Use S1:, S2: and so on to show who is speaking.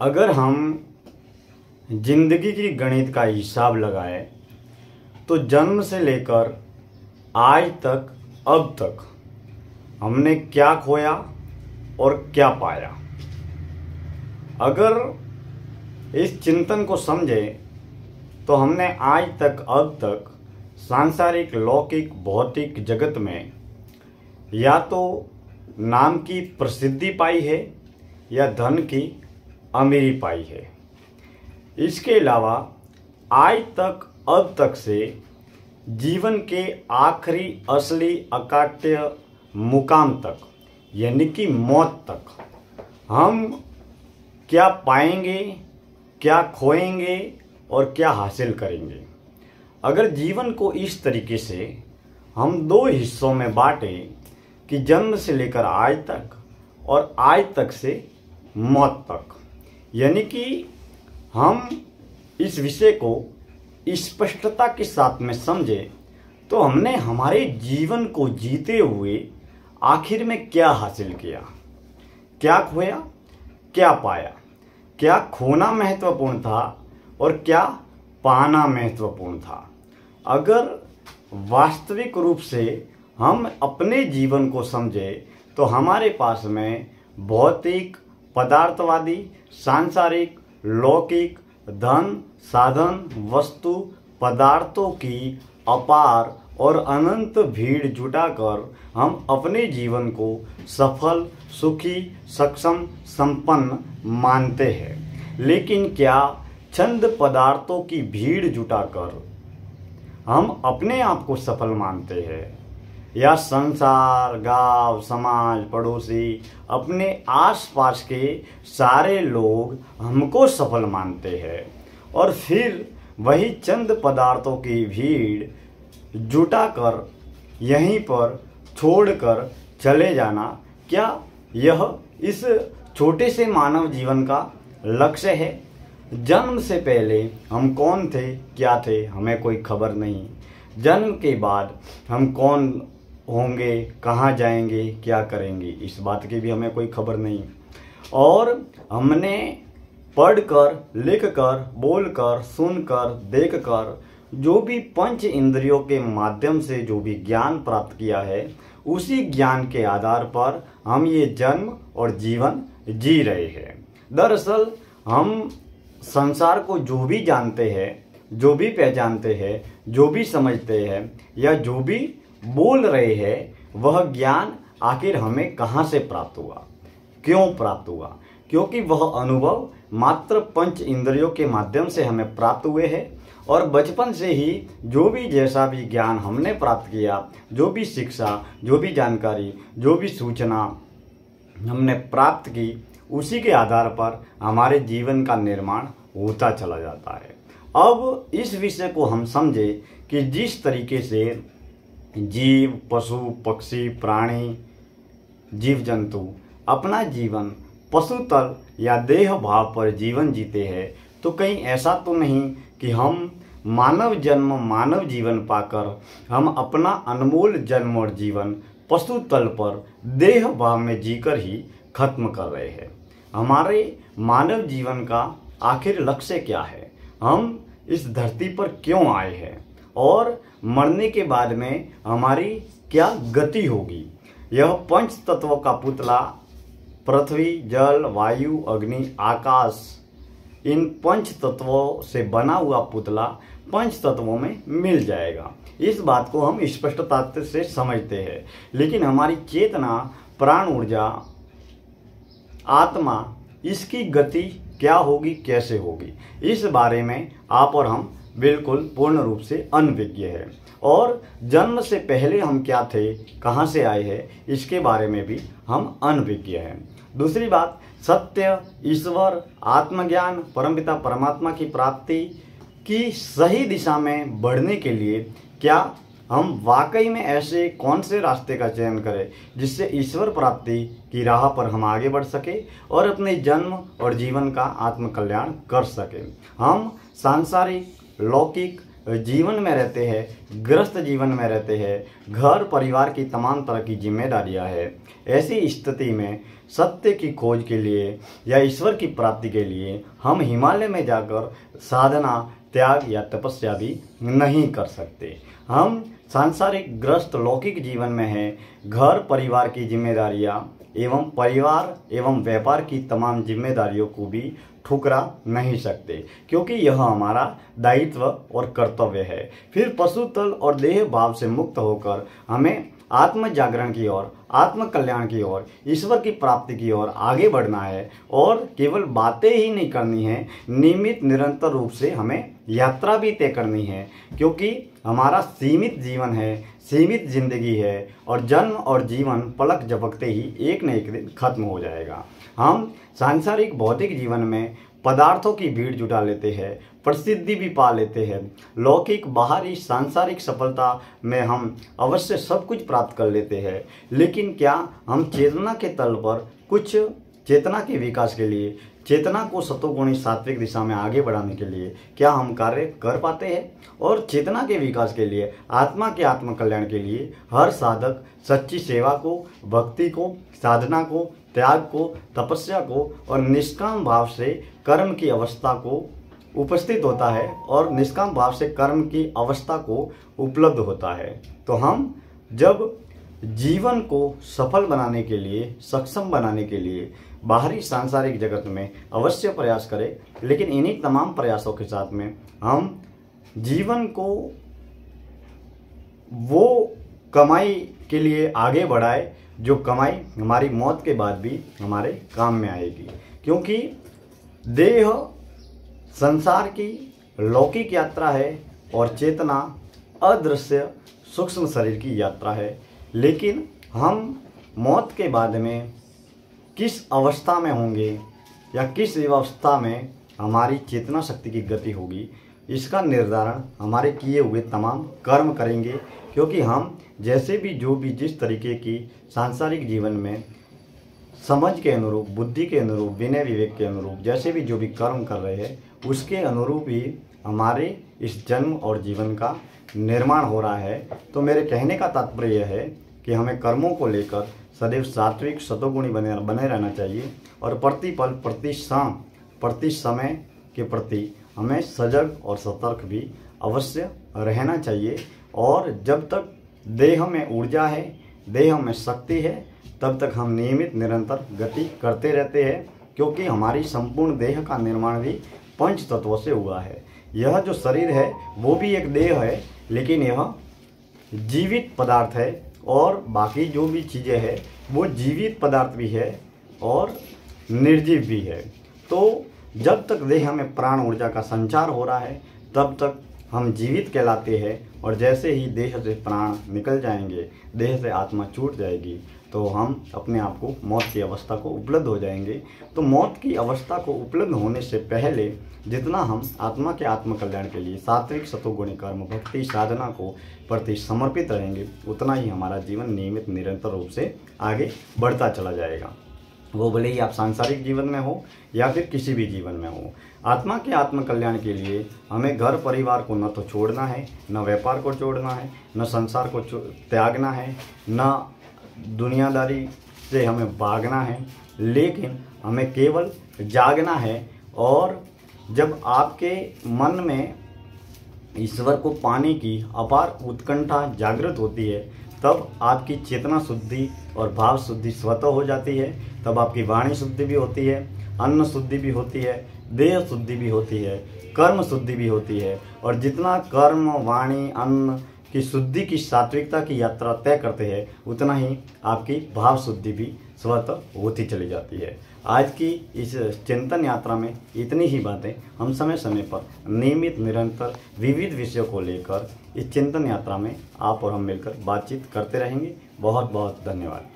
S1: अगर हम जिंदगी की गणित का हिसाब लगाएं तो जन्म से लेकर आज तक अब तक हमने क्या खोया और क्या पाया। अगर इस चिंतन को समझे तो हमने आज तक अब तक सांसारिक लौकिक भौतिक जगत में या तो नाम की प्रसिद्धि पाई है या धन की अमीरी पाई है। इसके अलावा आज तक अब तक से जीवन के आखिरी असली अकाट्य मुकाम तक यानी कि मौत तक हम क्या पाएंगे, क्या खोएंगे और क्या हासिल करेंगे। अगर जीवन को इस तरीके से हम दो हिस्सों में बांटें कि जन्म से लेकर आज तक और आज तक से मौत तक, यानी कि हम इस विषय को स्पष्टता के साथ में समझे तो हमने हमारे जीवन को जीते हुए आखिर में क्या हासिल किया, क्या खोया, क्या पाया। क्या खोना महत्वपूर्ण था और क्या पाना महत्वपूर्ण था। अगर वास्तविक रूप से हम अपने जीवन को समझे तो हमारे पास में भौतिक पदार्थवादी सांसारिक लौकिक धन साधन वस्तु पदार्थों की अपार और अनंत भीड़ जुटाकर हम अपने जीवन को सफल सुखी सक्षम संपन्न मानते हैं। लेकिन क्या चंद पदार्थों की भीड़ जुटाकर हम अपने आप को सफल मानते हैं या संसार गांव समाज पड़ोसी अपने आसपास के सारे लोग हमको सफल मानते हैं और फिर वही चंद पदार्थों की भीड़ जुटाकर यहीं पर छोड़कर चले जाना, क्या यह इस छोटे से मानव जीवन का लक्ष्य है। जन्म से पहले हम कौन थे क्या थे हमें कोई खबर नहीं। जन्म के बाद हम कौन होंगे कहाँ जाएंगे क्या करेंगे इस बात की भी हमें कोई खबर नहीं। और हमने पढ़कर लिखकर बोलकर सुनकर देखकर जो भी पंच इंद्रियों के माध्यम से जो भी ज्ञान प्राप्त किया है उसी ज्ञान के आधार पर हम ये जन्म और जीवन जी रहे हैं। दरअसल हम संसार को जो भी जानते हैं जो भी पहचानते हैं जो भी समझते हैं या जो भी बोल रहे हैं वह ज्ञान आखिर हमें कहाँ से प्राप्त हुआ, क्यों प्राप्त हुआ। क्योंकि वह अनुभव मात्र पंच इंद्रियों के माध्यम से हमें प्राप्त हुए हैं और बचपन से ही जो भी जैसा भी ज्ञान हमने प्राप्त किया जो भी शिक्षा जो भी जानकारी जो भी सूचना हमने प्राप्त की उसी के आधार पर हमारे जीवन का निर्माण होता चला जाता है। अब इस विषय को हम समझे कि जिस तरीके से जीव पशु पक्षी प्राणी जीव जंतु अपना जीवन पशु तल या देह भाव पर जीवन जीते हैं तो कहीं ऐसा तो नहीं कि हम मानव जन्म मानव जीवन पाकर हम अपना अनमोल जन्म और जीवन पशु तल पर देह भाव में जीकर ही खत्म कर रहे हैं। हमारे मानव जीवन का आखिर लक्ष्य क्या है, हम इस धरती पर क्यों आए हैं और मरने के बाद में हमारी क्या गति होगी। यह पंच तत्वों का पुतला पृथ्वी जल वायु अग्नि आकाश इन पंच तत्वों से बना हुआ पुतला पंच तत्वों में मिल जाएगा। इस बात को हम स्पष्टता से समझते हैं। लेकिन हमारी चेतना प्राण ऊर्जा आत्मा इसकी गति क्या होगी कैसे होगी इस बारे में आप और हम बिल्कुल पूर्ण रूप से अनभिज्ञ है। और जन्म से पहले हम क्या थे कहाँ से आए हैं इसके बारे में भी हम अनभिज्ञ हैं। दूसरी बात सत्य ईश्वर आत्मज्ञान परमपिता परमात्मा की प्राप्ति की सही दिशा में बढ़ने के लिए क्या हम वाकई में ऐसे कौन से रास्ते का चयन करें जिससे ईश्वर प्राप्ति की राह पर हम आगे बढ़ सके और अपने जन्म और जीवन का आत्मकल्याण कर सके। हम सांसारिक लौकिक जीवन में रहते हैं, ग्रस्त जीवन में रहते हैं, घर परिवार की तमाम तरह की जिम्मेदारियां हैं। ऐसी स्थिति में सत्य की खोज के लिए या ईश्वर की प्राप्ति के लिए हम हिमालय में जाकर साधना, त्याग या तपस्या भी नहीं कर सकते। हम सांसारिक ग्रस्त लौकिक जीवन में हैं, घर परिवार की जिम्मेदारियां एवं परिवार एवं व्यापार की तमाम जिम्मेदारियों को भी ठुकरा नहीं सकते, क्योंकि यह हमारा दायित्व और कर्तव्य है। फिर पशु तल और देह भाव से मुक्त होकर हमें आत्म जागरण की ओर, आत्म कल्याण की ओर, ईश्वर की प्राप्ति की ओर आगे बढ़ना है। और केवल बातें ही नहीं करनी है, नियमित निरंतर रूप से हमें यात्रा भी तय करनी है, क्योंकि हमारा सीमित जीवन है, सीमित जिंदगी है और जन्म और जीवन पलक झपकते ही एक न एक दिन खत्म हो जाएगा। हम सांसारिक भौतिक जीवन में पदार्थों की भीड़ जुटा लेते हैं, प्रसिद्धि भी पा लेते हैं, लौकिक बाहरी सांसारिक सफलता में हम अवश्य सब कुछ प्राप्त कर लेते हैं, लेकिन क्या हम चेतना के तल पर कुछ चेतना के विकास के लिए, चेतना को सतोगुणी सात्विक दिशा में आगे बढ़ाने के लिए क्या हम कार्य कर पाते हैं? और चेतना के विकास के लिए, आत्मा के आत्म कल्याण के लिए हर साधक सच्ची सेवा को, भक्ति को, साधना को, त्याग को, तपस्या को और निष्काम भाव से कर्म की अवस्था को उपस्थित होता है और निष्काम भाव से कर्म की अवस्था को उपलब्ध होता है। तो हम जब जीवन को सफल बनाने के लिए, सक्षम बनाने के लिए बाहरी सांसारिक जगत में अवश्य प्रयास करें, लेकिन इन्हीं तमाम प्रयासों के साथ में हम जीवन को वो कमाई के लिए आगे बढ़ाए जो कमाई हमारी मौत के बाद भी हमारे काम में आएगी। क्योंकि देह संसार की लौकिक यात्रा है और चेतना अदृश्य सूक्ष्म शरीर की यात्रा है, लेकिन हम मौत के बाद में किस अवस्था में होंगे या किस अवस्था में हमारी चेतना शक्ति की गति होगी, इसका निर्धारण हमारे किए हुए तमाम कर्म करेंगे। क्योंकि हम जैसे भी जो भी जिस तरीके की सांसारिक जीवन में समझ के अनुरूप, बुद्धि के अनुरूप, विनय विवेक के अनुरूप जैसे भी जो भी कर्म कर रहे हैं, उसके अनुरूप ही हमारे इस जन्म और जीवन का निर्माण हो रहा है। तो मेरे कहने का तात्पर्य यह है कि हमें कर्मों को लेकर सदैव सात्विक सतोगुणी बने रहना चाहिए और प्रतिपल, प्रति क्षण, प्रति समय के प्रति हमें सजग और सतर्क भी अवश्य रहना चाहिए। और जब तक देह में ऊर्जा है, देह में शक्ति है, तब तक हम नियमित निरंतर गति करते रहते हैं, क्योंकि हमारी संपूर्ण देह का निर्माण भी पंच तत्वों से हुआ है। यह जो शरीर है वो भी एक देह है, लेकिन यह जीवित पदार्थ है और बाकी जो भी चीज़ें हैं वो जीवित पदार्थ भी है और निर्जीव भी है। तो जब तक देह में प्राण ऊर्जा का संचार हो रहा है तब तक हम जीवित कहलाते हैं, और जैसे ही देह से प्राण निकल जाएंगे, देह से आत्मा छूट जाएगी, तो हम अपने आप को मौत की अवस्था को उपलब्ध हो जाएंगे। तो मौत की अवस्था को उपलब्ध होने से पहले जितना हम आत्मा के आत्म कल्याण के लिए सात्विक सतोगुणी कर्म, भक्ति, साधना को प्रति समर्पित रहेंगे, उतना ही हमारा जीवन नियमित निरंतर रूप से आगे बढ़ता चला जाएगा। वो भले ही आप सांसारिक जीवन में हो या फिर किसी भी जीवन में हो। आत्मा के आत्म कल्याण के लिए हमें घर परिवार को न तो छोड़ना है, न व्यापार को छोड़ना है, न संसार को त्यागना है, न दुनियादारी से हमें भागना है, लेकिन हमें केवल जागना है। और जब आपके मन में ईश्वर को पाने की अपार उत्कंठा जागृत होती है, तब आपकी चेतना शुद्धि और भाव शुद्धि स्वतः हो जाती है। तब आपकी वाणी शुद्धि भी होती है, अन्न शुद्धि भी होती है, देह शुद्धि भी होती है, कर्म शुद्धि भी होती है। और जितना कर्म, वाणी, अन्न की शुद्धि की सात्विकता की यात्रा तय करते हैं, उतना ही आपकी भाव शुद्धि भी स्वतः होती चली जाती है। आज की इस चिंतन यात्रा में इतनी ही बातें। हम समय समय पर नियमित निरंतर विविध विषयों को लेकर इस चिंतन यात्रा में आप और हम मिलकर बातचीत करते रहेंगे। बहुत बहुत धन्यवाद।